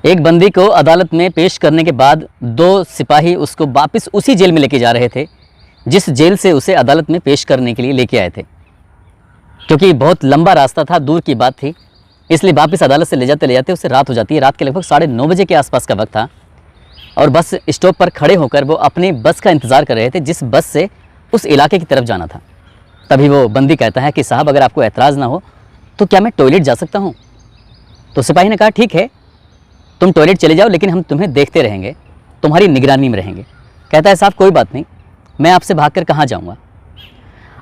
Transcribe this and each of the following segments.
एक बंदी को अदालत में पेश करने के बाद दो सिपाही उसको वापस उसी जेल में लेके जा रहे थे जिस जेल से उसे अदालत में पेश करने के लिए लेके आए थे। क्योंकि बहुत लंबा रास्ता था, दूर की बात थी, इसलिए वापस अदालत से ले जाते उसे रात हो जाती है। रात के लगभग 9:30 बजे के आसपास का वक्त था और बस स्टॉप पर खड़े होकर वो अपनी बस का इंतज़ार कर रहे थे जिस बस से उस इलाके की तरफ जाना था। तभी वो बंदी कहता है कि साहब, अगर आपको एतराज़ ना हो तो क्या मैं टॉयलेट जा सकता हूँ? तो सिपाही ने कहा ठीक है, तुम टॉयलेट चले जाओ, लेकिन हम तुम्हें देखते रहेंगे, तुम्हारी निगरानी में रहेंगे। कहता है साहब कोई बात नहीं, मैं आपसे भागकर कहाँ जाऊँगा।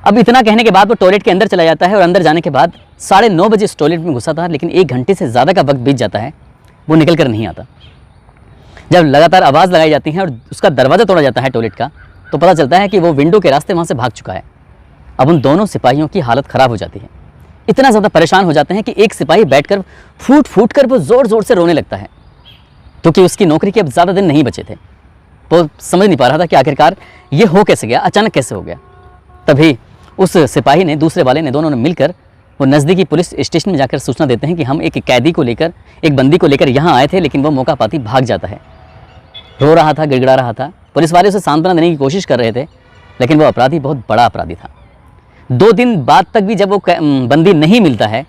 अब इतना कहने के बाद वो टॉयलेट के अंदर चला जाता है और अंदर जाने के बाद 9:30 बजे इस टॉयलेट में घुसा था, लेकिन 1 घंटे से ज़्यादा का वक्त बीत जाता है, वो निकल कर नहीं आता। जब लगातार आवाज़ लगाई जाती है और उसका दरवाज़ा तोड़ा जाता है टॉयलेट का, तो पता चलता है कि वो विंडो के रास्ते वहाँ से भाग चुका है। अब उन दोनों सिपाहियों की हालत ख़राब हो जाती है, इतना ज़्यादा परेशान हो जाते हैं कि एक सिपाही बैठकर फूट कर वो ज़ोर ज़ोर से रोने लगता है, क्योंकि उसकी नौकरी के अब ज़्यादा दिन नहीं बचे थे। वो समझ नहीं पा रहा था कि आखिरकार ये हो कैसे गया, अचानक कैसे हो गया। तभी उस सिपाही ने, दूसरे वाले ने, दोनों ने मिलकर वो नज़दीकी पुलिस स्टेशन में जाकर सूचना देते हैं कि हम एक कैदी को लेकर, एक बंदी को लेकर यहाँ आए थे, लेकिन वो मौका पाती भाग जाता है। रो रहा था, गिड़गिड़ा रहा था। पुलिस वाले उसे सांत्वना देने की कोशिश कर रहे थे, लेकिन वो अपराधी बहुत बड़ा अपराधी था। 2 दिन बाद तक भी जब वो बंदी नहीं मिलता है,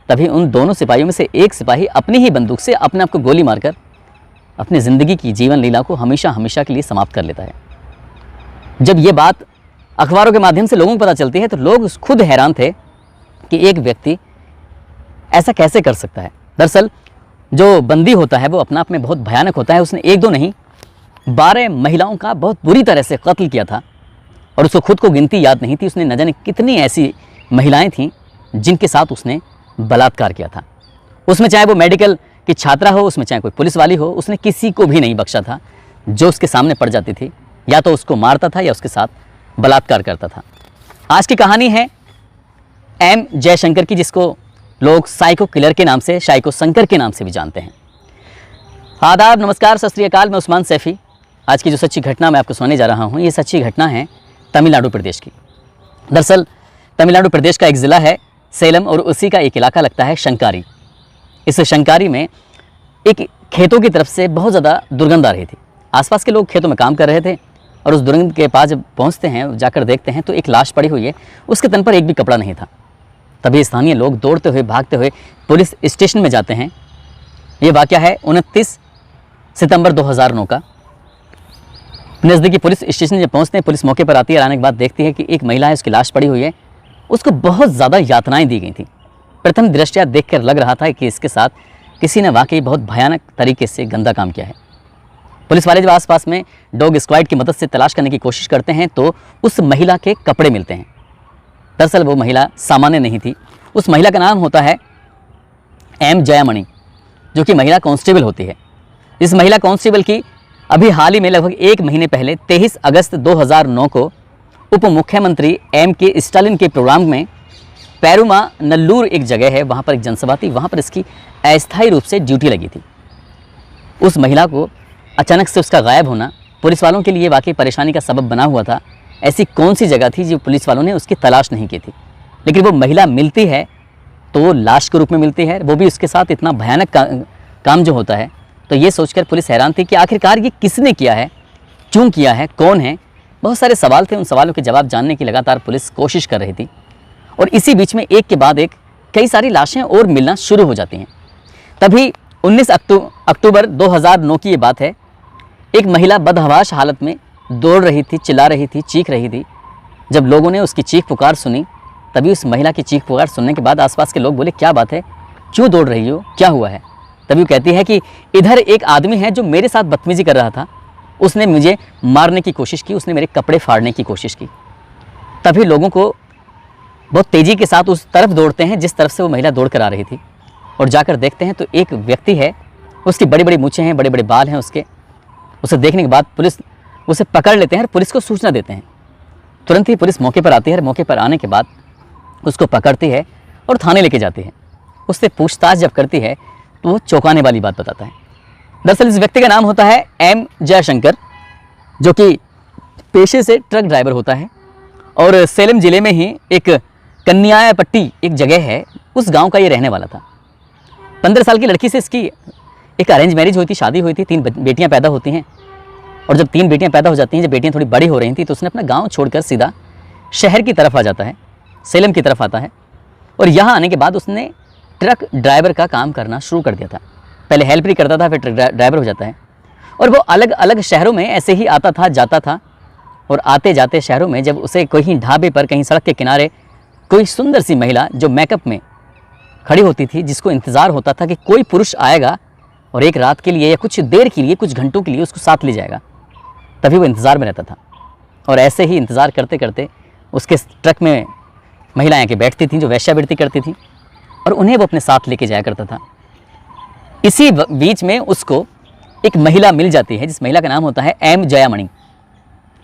तभी उन दोनों सिपाहियों में से एक सिपाही अपनी ही बंदूक से अपने आप को गोली मारकर अपनी ज़िंदगी की जीवन लीला को हमेशा हमेशा के लिए समाप्त कर लेता है। जब ये बात अखबारों के माध्यम से लोगों को पता चलती है तो लोग खुद हैरान थे कि एक व्यक्ति ऐसा कैसे कर सकता है। दरअसल जो बंदी होता है वो अपना आप में बहुत भयानक होता है। उसने 1-2 नहीं 12 महिलाओं का बहुत बुरी तरह से कत्ल किया था और उसको खुद को गिनती याद नहीं थी। उसने न जाने कितनी ऐसी महिलाएं थीं जिनके साथ उसने बलात्कार किया था। उसमें चाहे वो मेडिकल की छात्रा हो, उसमें चाहे कोई पुलिस वाली हो, उसने किसी को भी नहीं बख्शा था। जो उसके सामने पड़ जाती थी या तो उसको मारता था या उसके साथ बलात्कार करता था। आज की कहानी है एम जयशंकर की, जिसको लोग साइको किलर के नाम से, साइको शंकर के नाम से भी जानते हैं। आदाब, नमस्कार, सत श्री अकाल। मैं उस्मान सैफ़ी। आज की जो सच्ची घटना मैं आपको सुनाने जा रहा हूँ, ये सच्ची घटना है तमिलनाडु प्रदेश की। दरअसल तमिलनाडु प्रदेश का एक ज़िला है सेलम और उसी का एक इलाका लगता है शंकारी। इस शंकारी में एक खेतों की तरफ से बहुत ज़्यादा दुर्गंध आ रही थी। आसपास के लोग खेतों में काम कर रहे थे और उस दुर्गंध के पास जब पहुँचते हैं, जाकर देखते हैं तो एक लाश पड़ी हुई है, उसके तन पर एक भी कपड़ा नहीं था। तभी स्थानीय लोग दौड़ते हुए, भागते हुए पुलिस स्टेशन में जाते हैं। ये वाक़या है 29 सितंबर 2009 का। नज़दीकी पुलिस स्टेशन जब पहुँचते हैं, पुलिस मौके पर आती है और आने के बाद देखती है कि एक महिला है, उसकी लाश पड़ी हुई है। उसको बहुत ज़्यादा यातनाएं दी गई थी। प्रथम दृष्टया देखकर लग रहा था कि इसके साथ किसी ने वाकई बहुत भयानक तरीके से गंदा काम किया है। पुलिस वाले जब आसपास में डॉग स्क्वाड की मदद से तलाश करने की कोशिश करते हैं तो उस महिला के कपड़े मिलते हैं। दरअसल वो महिला सामान्य नहीं थी। उस महिला का नाम होता है एम जयामणि, जो कि महिला कांस्टेबल होती है। इस महिला कांस्टेबल की अभी हाल ही में लगभग 1 महीने पहले 23 अगस्त 2009 को उप मुख्यमंत्री एम के स्टालिन के प्रोग्राम में पेरुमा नल्लूर एक जगह है, वहाँ पर एक जनसभा थी, वहाँ पर इसकी अस्थायी रूप से ड्यूटी लगी थी। उस महिला को अचानक से उसका गायब होना पुलिस वालों के लिए वाकई परेशानी का सबब बना हुआ था। ऐसी कौन सी जगह थी जो पुलिस वालों ने उसकी तलाश नहीं की थी, लेकिन वो महिला मिलती है तो वो लाश के रूप में मिलती है, वो भी उसके साथ इतना भयानक काम जो होता है। तो ये सोचकर पुलिस हैरान थी कि आखिरकार ये किसने किया है, क्यों किया है, कौन है। बहुत सारे सवाल थे, उन सवालों के जवाब जानने की लगातार पुलिस कोशिश कर रही थी। और इसी बीच में एक के बाद एक कई सारी लाशें और मिलना शुरू हो जाती हैं। तभी 19 अक्टूबर 2009 की ये बात है। एक महिला बदहवाश हालत में दौड़ रही थी, चिल्ला रही थी, चीख रही थी। जब लोगों ने उसकी चीख पुकार सुनी, तभी उस महिला की चीख पुकार सुनने के बाद आसपास के लोग बोले क्या बात है, क्यों दौड़ रही हो, क्या हुआ है। तभी वो कहती है कि इधर एक आदमी है जो मेरे साथ बदतमीजी कर रहा था, उसने मुझे मारने की कोशिश की, उसने मेरे कपड़े फाड़ने की कोशिश की। तभी लोगों को बहुत तेज़ी के साथ उस तरफ दौड़ते हैं जिस तरफ से वो महिला दौड़ कर आ रही थी, और जाकर देखते हैं तो एक व्यक्ति है, उसकी बड़ी बड़ी मूँछें हैं, बड़े बड़े बाल हैं उसके। उसे देखने के बाद पुलिस उसे पकड़ लेते हैं और पुलिस को सूचना देते हैं। तुरंत ही पुलिस मौके पर आती है और मौके पर आने के बाद उसको पकड़ती है और थाने लेके जाती है। उससे पूछताछ जब करती है तो वो चौंकाने वाली बात बताता है। दरअसल इस व्यक्ति का नाम होता है एम जयशंकर, जो कि पेशे से ट्रक ड्राइवर होता है और सेलम ज़िले में ही एक कन्यायापट्टी एक जगह है, उस गांव का ये रहने वाला था। 15 साल की लड़की से इसकी एक अरेंज मैरिज हुई थी, शादी हुई थी, 3 बेटियां पैदा होती हैं। और जब 3 बेटियां पैदा हो जाती हैं, जब बेटियां थोड़ी बड़ी हो रही थी, तो उसने अपना गांव छोड़कर सीधा शहर की तरफ आ जाता है, सेलम की तरफ आता है। और यहाँ आने के बाद उसने ट्रक ड्राइवर का काम करना शुरू कर दिया था। पहले हेल्प ही करता था, फिर ट्रक ड्राइवर हो जाता है। और वो अलग अलग शहरों में ऐसे ही आता था, जाता था। और आते जाते शहरों में जब उसे कहीं ढाबे पर, कहीं सड़क के किनारे कोई सुंदर सी महिला जो मेकअप में खड़ी होती थी, जिसको इंतज़ार होता था कि कोई पुरुष आएगा और एक रात के लिए या कुछ देर के लिए, कुछ घंटों के लिए उसको साथ ले जाएगा, तभी वो इंतज़ार में रहता था। और ऐसे ही इंतज़ार करते करते उसके ट्रक में महिलाएं आके बैठती थीं जो वेश्यावृत्ति करती थीं, और उन्हें वो अपने साथ लेके जाया करता था। इसी बीच में उसको एक महिला मिल जाती है, जिस महिला का नाम होता है एम जयामणि।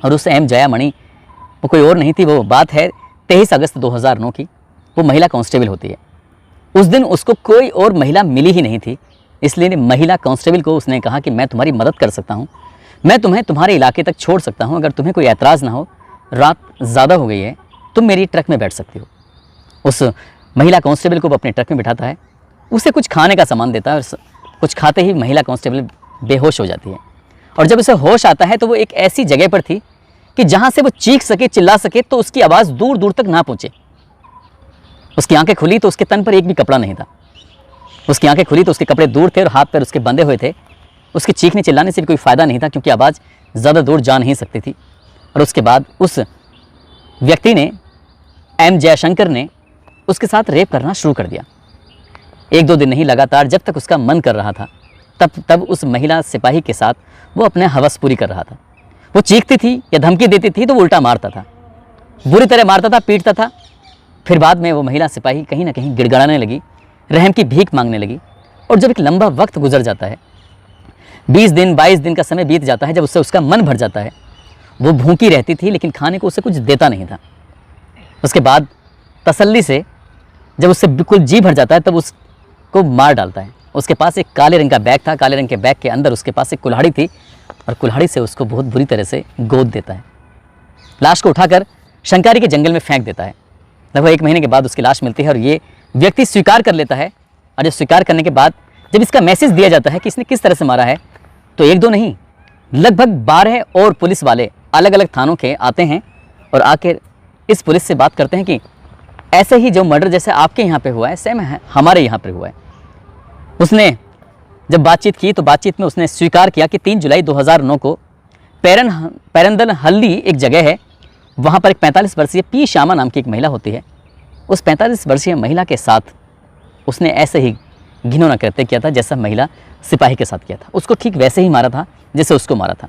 और उस एम जयामणि वो कोई और नहीं थी, वो बात है 23 अगस्त 2009 की। वो महिला कांस्टेबल होती है। उस दिन उसको कोई और महिला मिली ही नहीं थी, इसलिए महिला कांस्टेबल को उसने कहा कि मैं तुम्हारी मदद कर सकता हूँ, मैं तुम्हें तुम्हारे इलाके तक छोड़ सकता हूँ, अगर तुम्हें कोई ऐतराज़ ना हो, रात ज़्यादा हो गई है, तुम मेरी ट्रक में बैठ सकती हो। उस महिला कांस्टेबल को वो अपने ट्रक में बिठाता है, उसे कुछ खाने का सामान देता है, और कुछ खाते ही महिला कांस्टेबल बेहोश हो जाती है। और जब उसे होश आता है तो वो एक ऐसी जगह पर थी कि जहाँ से वो चीख सके, चिल्ला सके, तो उसकी आवाज़ दूर दूर तक ना पहुँचे। उसकी आंखें खुली तो उसके तन पर एक भी कपड़ा नहीं था। उसकी आंखें खुली तो उसके कपड़े दूर थे और हाथ पैर उसके बंधे हुए थे। उसके चीखने चिल्लाने से भी कोई फ़ायदा नहीं था, क्योंकि आवाज़ ज़्यादा दूर जा नहीं सकती थी। और उसके बाद उस व्यक्ति ने, एम जयशंकर ने, उसके साथ रेप करना शुरू कर दिया। 1-2 दिन नहीं, लगातार जब तक उसका मन कर रहा था, तब उस महिला सिपाही के साथ वो अपने हवस पूरी कर रहा था। वो चीखती थी या धमकी देती थी तो वो उल्टा मारता था, बुरी तरह मारता था, पीटता था। फिर बाद में वो महिला सिपाही कहीं ना कहीं गिड़गड़ाने लगी, रहम की भीख मांगने लगी। और जब एक लंबा वक्त गुजर जाता है, 20 दिन 22 दिन का समय बीत जाता है, जब उससे उसका मन भर जाता है, वो भूखी रहती थी लेकिन खाने को उसे कुछ देता नहीं था। उसके बाद तसल्ली से जब उससे बिल्कुल जी भर जाता है, तब उसको मार डालता है। उसके पास एक काले रंग का बैग था, काले रंग के बैग के अंदर उसके पास एक कुल्हाड़ी थी, और कुल्हाड़ी से उसको बहुत बुरी तरह से गोद देता है। लाश को उठाकर शंकारी के जंगल में फेंक देता है। लगभग 1 महीने के बाद उसकी लाश मिलती है, और ये व्यक्ति स्वीकार कर लेता है। और जब स्वीकार करने के बाद जब इसका मैसेज दिया जाता है कि इसने किस तरह से मारा है, तो 1-2 नहीं, लगभग 12 और पुलिस वाले अलग अलग थानों के आते हैं और आकर इस पुलिस से बात करते हैं कि ऐसे ही जो मर्डर जैसे आपके यहाँ पे हुआ है, सेम है हमारे यहाँ पे हुआ है। उसने जब बातचीत की तो बातचीत में उसने स्वीकार किया कि 3 जुलाई 2009 को पेरंदल हल्ली एक जगह है, वहाँ पर एक 45 वर्षीय पी श्यामा नाम की एक महिला होती है। उस 45 वर्षीय महिला के साथ उसने ऐसे ही घिनौना कृत्य किया था जैसा महिला सिपाही के साथ किया था। उसको ठीक वैसे ही मारा था जैसे उसको मारा था।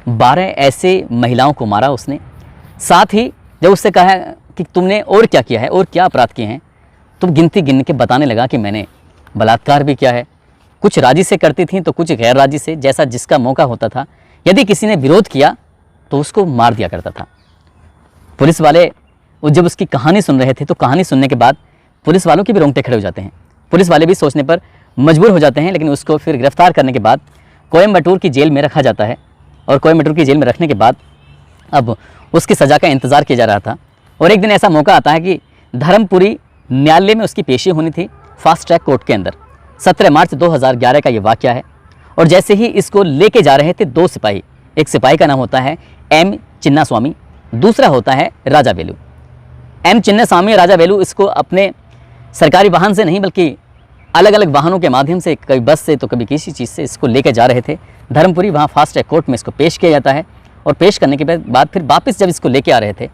12 ऐसे महिलाओं को मारा उसने। साथ ही जब उससे कहा कि तुमने और क्या किया है और क्या अपराध किए हैं, तो गिनती गिन के बताने लगा कि मैंने बलात्कार भी किया है, कुछ राजी से करती थी तो कुछ गैर राजी से, जैसा जिसका मौका होता था। यदि किसी ने विरोध किया तो उसको मार दिया करता था। पुलिस वाले जब उसकी कहानी सुन रहे थे तो कहानी सुनने के बाद पुलिस वालों के भी रोंगटे खड़े हो जाते हैं। पुलिस वाले भी सोचने पर मजबूर हो जाते हैं, लेकिन उसको फिर गिरफ्तार करने के बाद कोयम्बटूर की जेल में रखा जाता है। और कोयम्बटूर की जेल में रखने के बाद अब उसकी सज़ा का इंतज़ार किया जा रहा था। और एक दिन ऐसा मौका आता है कि धर्मपुरी न्यायालय में उसकी पेशी होनी थी, फास्ट ट्रैक कोर्ट के अंदर। 17 मार्च 2011 का ये वाक़या है। और जैसे ही इसको लेके जा रहे थे 2 सिपाही, एक सिपाही का नाम होता है एम चिन्नास्वामी, दूसरा होता है राजा वेलू। एम चिन्नास्वामी और राजा वेलू इसको अपने सरकारी वाहन से नहीं बल्कि अलग अलग वाहनों के माध्यम से, कभी बस से तो कभी किसी चीज़ से इसको लेके जा रहे थे धर्मपुरी। वहाँ फास्ट ट्रैक कोर्ट में इसको पेश किया जाता है। और पेश करने के बाद फिर वापस जब इसको लेके आ रहे थे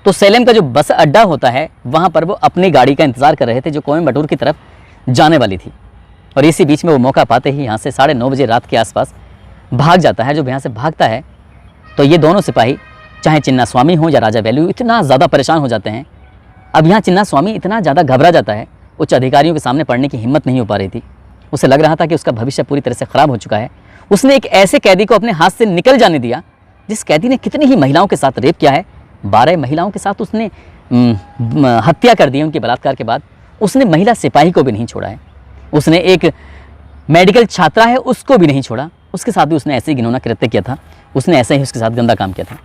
तो सेलम का जो बस अड्डा होता है वहाँ पर वो अपनी गाड़ी का इंतज़ार कर रहे थे जो कोयम्बटूर की तरफ जाने वाली थी। और इसी बीच में वो मौका पाते ही यहाँ से 9:30 बजे रात के आसपास भाग जाता है। जब यहाँ से भागता है तो ये दोनों सिपाही, चाहे चिन्नास्वामी हो या राजा वेलू, इतना ज़्यादा परेशान हो जाते हैं। अब यहाँ चिन्नास्वामी इतना ज़्यादा घबरा जाता है, उच्च अधिकारियों के सामने पढ़ने की हिम्मत नहीं हो पा रही थी। उसे लग रहा था कि उसका भविष्य पूरी तरह से ख़राब हो चुका है। उसने एक ऐसे कैदी को अपने हाथ से निकल जाने दिया जिस कैदी ने कितनी ही महिलाओं के साथ रेप किया है। 12 महिलाओं के साथ उसने हत्या कर दी उनके बलात्कार के बाद। उसने महिला सिपाही को भी नहीं छोड़ा है। उसने एक मेडिकल छात्रा है उसको भी नहीं छोड़ा। उसके साथ भी उसने ऐसे ही घिनौना कृत्य किया था। उसने ऐसे ही उसके साथ गंदा काम किया था।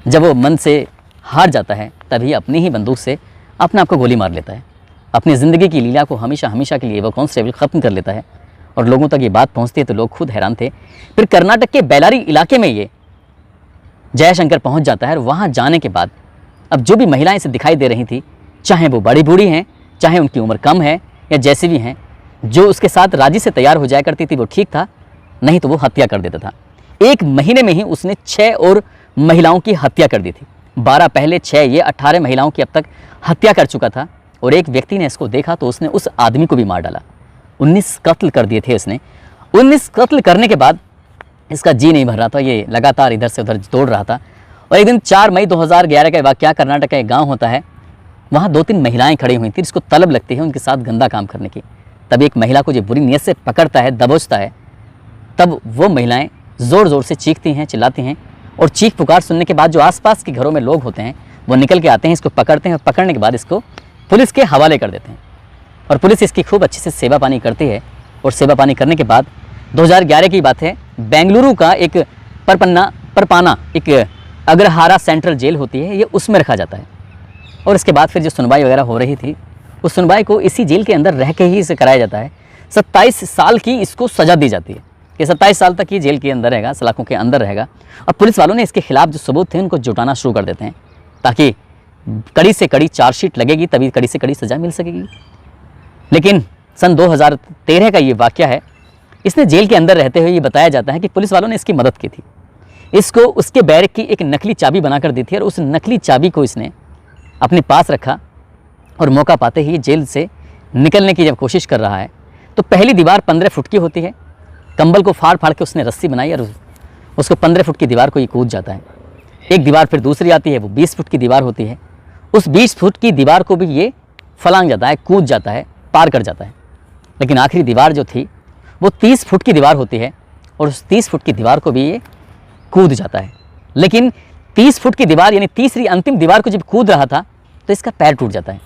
जब वो मन से हार जाता है तभी अपनी ही बंदूक से अपने आप को गोली मार लेता है। अपनी ज़िंदगी की लीला को हमेशा हमेशा के लिए वो कांस्टेबल ख़त्म कर लेता है और लोगों तक ये बात पहुंचती है तो लोग खुद हैरान थे। फिर कर्नाटक के बेलारी इलाके में ये जयशंकर पहुंच जाता है और वहाँ जाने के बाद अब जो भी महिलाएं इसे दिखाई दे रही थी, चाहे वो बड़ी बूढ़ी हैं, चाहे उनकी उम्र कम है या जैसी भी हैं, जो उसके साथ राजी से तैयार हो जाया करती थी वो ठीक था, नहीं तो वो हत्या कर देता था। 1 महीने में ही उसने 6 और महिलाओं की हत्या कर दी थी। 12 पहले 6, ये 18 महिलाओं की अब तक हत्या कर चुका था। और एक व्यक्ति ने इसको देखा तो उसने उस आदमी को भी मार डाला। 19 कत्ल कर दिए थे उसने। 19 कत्ल करने के बाद इसका जी नहीं भर रहा था, ये लगातार इधर से उधर दौड़ रहा था। और एक दिन 4 मई 2011 का वाकया, कर्नाटक का एक गाँव होता है, वहाँ 2-3 महिलाएं खड़ी हुई थी, जिसको तलब लगती है उनके साथ गंदा काम करने की। तब एक महिला को जो बुरी नीयत से पकड़ता है, दबोचता है, तब वो महिलाएं ज़ोर ज़ोर से चीखती हैं, चिल्लाती हैं। और चीख पुकार सुनने के बाद जो आसपास के घरों में लोग होते हैं वो निकल के आते हैं, इसको पकड़ते हैं और पकड़ने के बाद इसको पुलिस के हवाले कर देते हैं। और पुलिस इसकी खूब अच्छे से सेवा पानी करती है। और सेवा पानी करने के बाद 2011 की बात है, बेंगलुरु का एक परपाना एक अग्रहारा सेंट्रल जेल होती है, ये उसमें रखा जाता है। और इसके बाद फिर जो सुनवाई वगैरह हो रही थी, उस सुनवाई को इसी जेल के अंदर रह के ही इसे कराया जाता है। 27 साल की इसको सज़ा दी जाती है कि 27 साल तक ये जेल के अंदर रहेगा, सलाखों के अंदर रहेगा। और पुलिस वालों ने इसके खिलाफ जो सबूत थे उनको जुटाना शुरू कर देते हैं, ताकि कड़ी से कड़ी चार्जशीट लगेगी, तभी कड़ी से कड़ी सज़ा मिल सकेगी। लेकिन सन 2013 का ये वाकया है। इसने जेल के अंदर रहते हुए ये बताया जाता है कि पुलिस वालों ने इसकी मदद की थी। इसको उसके बैरक की एक नकली चाबी बनाकर दी थी और उस नकली चाबी को इसने अपने पास रखा। और मौका पाते ही जेल से निकलने की जब कोशिश कर रहा है तो पहली दीवार 15 फुट की होती है। कंबल को फाड़ फाड़ के उसने रस्सी बनाई और उसको 15 फुट की दीवार को ये कूद जाता है। एक दीवार फिर दूसरी आती है, वो 20 फुट की दीवार होती है। उस 20 फुट की दीवार को भी ये फलांग जाता है, कूद जाता है, पार कर जाता है। लेकिन आखिरी दीवार जो थी वो 30 फुट की दीवार होती है और उस 30 फुट की दीवार को भी ये कूद जाता है। लेकिन 30 फुट की दीवार यानी तीसरी अंतिम दीवार को जब कूद रहा था तो इसका पैर टूट जाता है।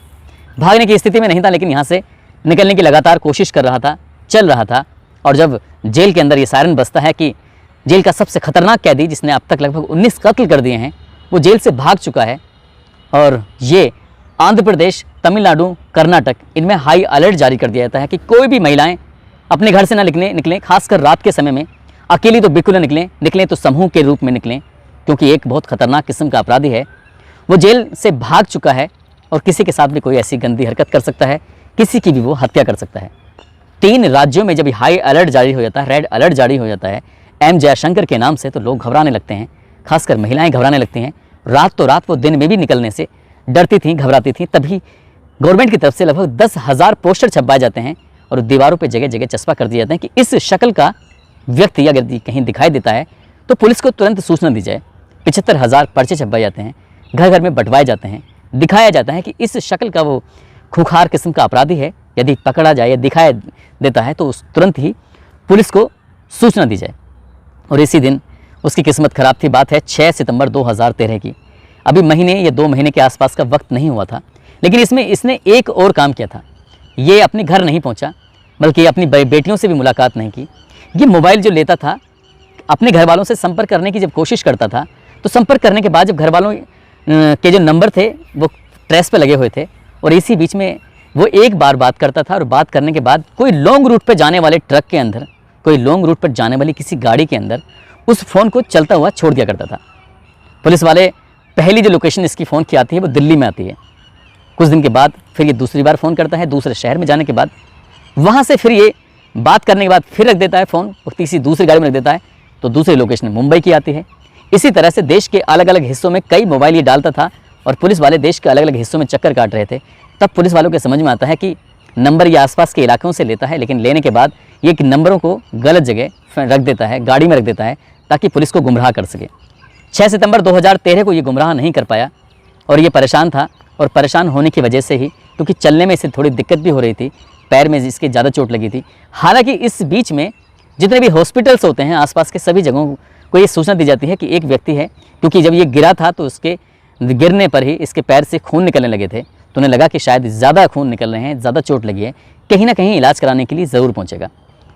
भागने की स्थिति में नहीं था, लेकिन यहाँ से निकलने की लगातार कोशिश कर रहा था, चल रहा था। और जब जेल के अंदर ये सायरन बजता है कि जेल का सबसे खतरनाक कैदी, जिसने अब तक लगभग 19 कत्ल कर दिए हैं, वो जेल से भाग चुका है। और ये आंध्र प्रदेश, तमिलनाडु, कर्नाटक, इनमें हाई अलर्ट जारी कर दिया जाता है कि कोई भी महिलाएं अपने घर से ना निकलें, खासकर रात के समय में। अकेली तो बिल्कुल न निकलें तो समूह के रूप में निकलें, क्योंकि एक बहुत खतरनाक किस्म का अपराधी है। वो जेल से भाग चुका है और किसी के साथ भी कोई ऐसी गंदी हरकत कर सकता है, किसी की भी वो हत्या कर सकता है। 3 राज्यों में जब हाई अलर्ट जारी हो जाता है, रेड अलर्ट जारी हो जाता है एम जयशंकर के नाम से, तो लोग घबराने लगते हैं, खासकर महिलाएं घबराने लगती हैं। रात तो रात, वो दिन में भी निकलने से डरती थी, घबराती थी। तभी गवर्नमेंट की तरफ से लगभग 10,000 पोस्टर छपवाए जाते हैं और दीवारों पे जगह जगह चस्पा कर दिए जाते हैं कि इस शक्ल का व्यक्ति अगर कहीं दिखाई देता है तो पुलिस को तुरंत सूचना दी जाए। 75,000 पर्चे छपवाए जाते हैं, घर घर में बंटवाए जाते हैं, दिखाया जाता है कि इस शक्ल का वो खूंखार किस्म का अपराधी है, यदि पकड़ा जाए या दिखाया देता है तो तुरंत ही पुलिस को सूचना दी जाए। और इसी दिन उसकी किस्मत ख़राब थी। बात है 6 सितंबर 2013 की। अभी महीने या 2 महीने के आसपास का वक्त नहीं हुआ था, लेकिन इसमें इसने एक और काम किया था। ये अपने घर नहीं पहुंचा, बल्कि अपनी बेटियों से भी मुलाकात नहीं की। ये मोबाइल जो लेता था, अपने घर वालों से संपर्क करने की जब कोशिश करता था, तो संपर्क करने के बाद जब घर वालों के जो नंबर थे वो ट्रेस पे लगे हुए थे, और इसी बीच में वो एक बार बात करता था और बात करने के बाद कोई लॉन्ग रूट पर जाने वाले ट्रक के अंदर, कोई लॉन्ग रूट पर जाने वाली किसी गाड़ी के अंदर उस फ़ोन को चलता हुआ छोड़ दिया करता था। पुलिस वाले पहली जो लोकेशन इसकी फ़ोन की आती है वो दिल्ली में आती है। कुछ दिन के बाद फिर ये दूसरी बार फ़ोन करता है, दूसरे शहर में जाने के बाद वहाँ से फिर ये बात करने के बाद फिर रख देता है फ़ोन और तीसरी दूसरी गाड़ी में रख देता है, तो दूसरी लोकेशन मुंबई की आती है। इसी तरह से देश के अलग अलग हिस्सों में कई मोबाइल ये डालता था और पुलिस वाले देश के अलग अलग हिस्सों में चक्कर काट रहे थे। तब पुलिस वालों के समझ में आता है कि नंबर ये आसपास के इलाकों से लेता है, लेकिन लेने के बाद ये नंबरों को गलत जगह रख देता है, गाड़ी में रख देता है, ताकि पुलिस को गुमराह कर सके। 6 सितंबर 2013 को ये गुमराह नहीं कर पाया और ये परेशान था, और परेशान होने की वजह से ही, क्योंकि चलने में इसे थोड़ी दिक्कत भी हो रही थी, पैर में इसके ज़्यादा चोट लगी थी। हालांकि इस बीच में जितने भी हॉस्पिटल्स होते हैं आसपास के सभी जगहों को ये सूचना दी जाती है कि एक व्यक्ति है, क्योंकि जब ये गिरा था तो उसके गिरने पर ही इसके पैर से खून निकलने लगे थे, तो उन्हें लगा कि शायद ज़्यादा खून निकल रहे हैं, ज़्यादा चोट लगी है, कहीं ना कहीं इलाज कराने के लिए ज़रूर पहुँचेगा।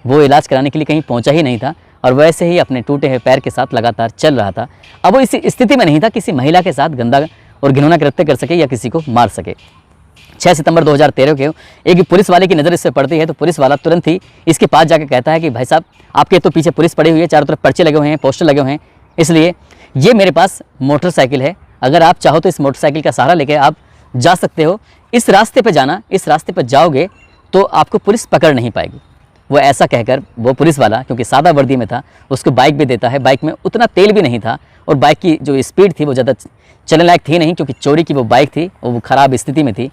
वो इलाज कराने के लिए कहीं पहुँचा ही नहीं था और वैसे ही अपने टूटे हुए पैर के साथ लगातार चल रहा था। अब वो इस स्थिति में नहीं था किसी महिला के साथ गंदा और घिनौना कृत्य कर सके या किसी को मार सके। 6 सितंबर 2013 के एक पुलिस वाले की नज़र इस पर पड़ती है तो पुलिस वाला तुरंत ही इसके पास जाकर कहता है कि भाई साहब आपके तो पीछे पुलिस पड़ी हुई है, चारों तरफ पर्चे लगे हुए हैं, पोस्टर लगे हुए हैं, इसलिए ये मेरे पास मोटरसाइकिल है, अगर आप चाहो तो इस मोटरसाइकिल का सहारा लेकर आप जा सकते हो, इस रास्ते पर जाना, इस रास्ते पर जाओगे तो आपको पुलिस पकड़ नहीं पाएगी। वो ऐसा कहकर वो पुलिस वाला, क्योंकि सादा वर्दी में था, उसको बाइक भी देता है। बाइक में उतना तेल भी नहीं था और बाइक की जो स्पीड थी वो ज़्यादा चलने लायक थी नहीं, क्योंकि चोरी की वो बाइक थी और वो ख़राब स्थिति में थी।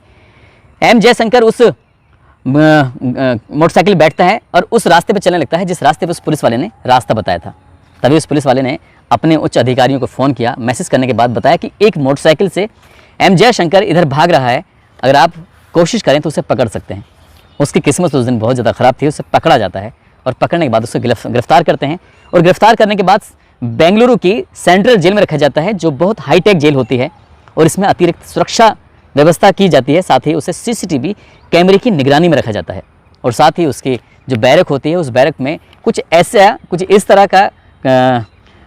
एम जयशंकर उस मोटरसाइकिल बैठता है और उस रास्ते पर चलने लगता है जिस रास्ते पर उस पुलिस वाले ने रास्ता बताया था। तभी उस पुलिस वाले ने अपने उच्च अधिकारियों को फ़ोन किया, मैसेज करने के बाद बताया कि एक मोटरसाइकिल से एम जयशंकर इधर भाग रहा है, अगर आप कोशिश करें तो उसे पकड़ सकते हैं। उसकी किस्मत उस दिन बहुत ज़्यादा ख़राब थी, उसे पकड़ा जाता है और पकड़ने के बाद उसे गिरफ्तार करते हैं और गिरफ्तार करने के बाद बेंगलुरु की सेंट्रल जेल में रखा जाता है, जो बहुत हाईटेक जेल होती है और इसमें अतिरिक्त सुरक्षा व्यवस्था की जाती है। साथ ही उसे सीसीटीवी कैमरे की निगरानी में रखा जाता है और साथ ही उसकी जो बैरक होती है उस बैरक में कुछ इस तरह का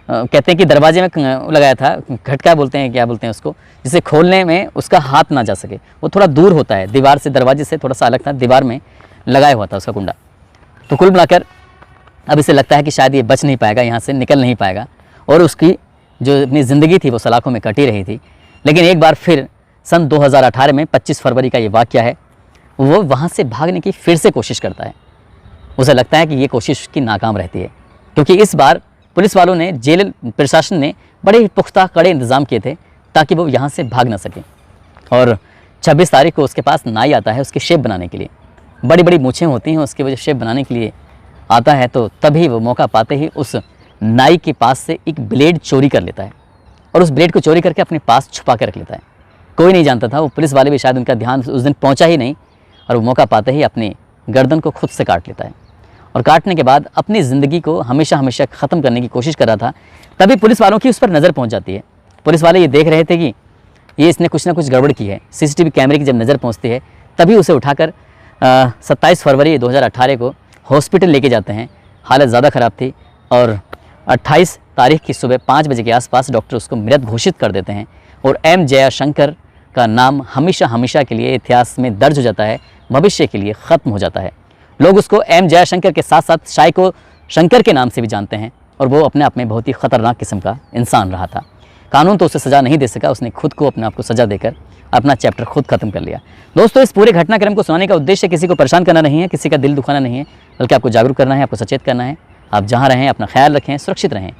कहते हैं कि दरवाजे में लगाया था, खटका बोलते हैं, क्या बोलते हैं उसको, जिसे खोलने में उसका हाथ ना जा सके। वो थोड़ा दूर होता है दीवार से, दरवाजे से थोड़ा सा अलग था, दीवार में लगाया हुआ था उसका कुंडा। तो कुल मिलाकर अब इसे लगता है कि शायद ये बच नहीं पाएगा, यहाँ से निकल नहीं पाएगा और उसकी जो अपनी ज़िंदगी थी वो सलाखों में कटी रही थी। लेकिन एक बार फिर सन 2018 में 25 फरवरी का ये वाक़या है, वो वहाँ से भागने की फिर से कोशिश करता है। उसे लगता है कि ये कोशिश की नाकाम रहती है, क्योंकि इस बार पुलिस वालों ने, जेल प्रशासन ने बड़े ही पुख्ता कड़े इंतज़ाम किए थे ताकि वो यहाँ से भाग ना सके। और 26 तारीख को उसके पास नाई आता है उसकी शेप बनाने के लिए। बड़ी बड़ी मूछें होती हैं, उसकी वजह शेप बनाने के लिए आता है, तो तभी वो मौका पाते ही उस नाई के पास से एक ब्लेड चोरी कर लेता है और उस ब्लेड को चोरी करके अपने पास छुपा के रख लेता है। कोई नहीं जानता था, वो पुलिस वाले भी शायद उनका ध्यान उस दिन पहुंचा ही नहीं और वो मौका पाते ही अपनी गर्दन को खुद से काट लेता है और काटने के बाद अपनी ज़िंदगी को हमेशा हमेशा ख़त्म करने की कोशिश कर रहा था। तभी पुलिस वालों की उस पर नज़र पहुंच जाती है। पुलिस वाले ये देख रहे थे कि ये इसने कुछ ना कुछ गड़बड़ की है। सीसीटीवी कैमरे की जब नज़र पहुंचती है तभी उसे उठाकर 27 फरवरी 2018 को हॉस्पिटल लेके जाते हैं। हालत ज़्यादा ख़राब थी और 28 तारीख की सुबह 5 बजे के आसपास डॉक्टर उसको मृत घोषित कर देते हैं और एम जयशंकर का नाम हमेशा हमेशा के लिए इतिहास में दर्ज हो जाता है, भविष्य के लिए ख़त्म हो जाता है। लोग उसको एम जयशंकर के साथ साथ शाइको शंकर के नाम से भी जानते हैं और वो अपने आप में बहुत ही ख़तरनाक किस्म का इंसान रहा था। कानून तो उसे सज़ा नहीं दे सका, उसने खुद को अपने आप को सज़ा देकर अपना चैप्टर खुद ख़त्म कर लिया। दोस्तों, इस पूरे घटनाक्रम को सुनाने का उद्देश्य किसी को परेशान करना नहीं है, किसी का दिल दुखाना नहीं है, बल्कि आपको जागरूक करना है, आपको सचेत करना है। आप जहाँ रहें अपना ख्याल रखें, सुरक्षित रहें।